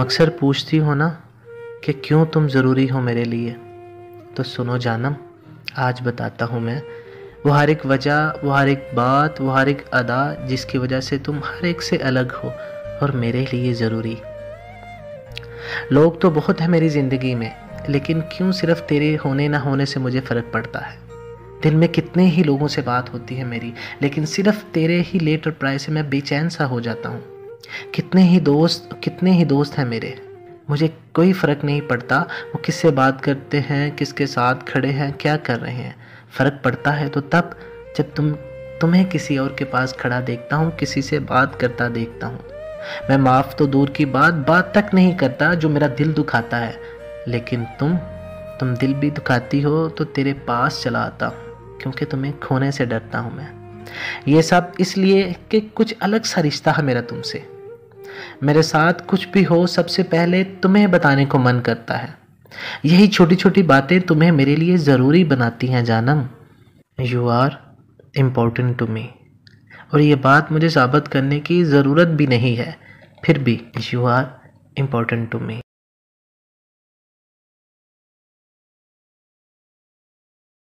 तुम अक्सर पूछती हो ना कि क्यों तुम ज़रूरी हो मेरे लिए, तो सुनो जानम, आज बताता हूँ मैं वो हर एक वजह, वो हर एक बात, वो हर एक अदा जिसकी वजह से तुम हर एक से अलग हो और मेरे लिए ज़रूरी। लोग तो बहुत हैं मेरी ज़िंदगी में, लेकिन क्यों सिर्फ तेरे होने ना होने से मुझे फ़र्क पड़ता है। दिन में कितने ही लोगों से बात होती है मेरी, लेकिन सिर्फ तेरे ही लेट और प्राय से मैं बेचैन सा हो जाता हूँ। कितने ही दोस्त हैं मेरे, मुझे कोई फ़र्क नहीं पड़ता वो किससे बात करते हैं, किसके साथ खड़े हैं, क्या कर रहे हैं। फ़र्क पड़ता है तो तब जब तुम्हें किसी और के पास खड़ा देखता हूँ, किसी से बात करता देखता हूँ। मैं माफ़ तो दूर की बात तक नहीं करता जो मेरा दिल दुखाता है, लेकिन तुम दिल भी दुखाती हो तो तेरे पास चला आता हूँ, क्योंकि तुम्हें खोने से डरता हूँ मैं। ये सब इसलिए कि कुछ अलग सा रिश्ता है मेरा तुमसे। मेरे साथ कुछ भी हो सबसे पहले तुम्हें बताने को मन करता है। यही छोटी छोटी बातें तुम्हें मेरे लिए ज़रूरी बनाती हैं जानम। You are important to me, और ये बात मुझे साबित करने की ज़रूरत भी नहीं है, फिर भी you are important to me.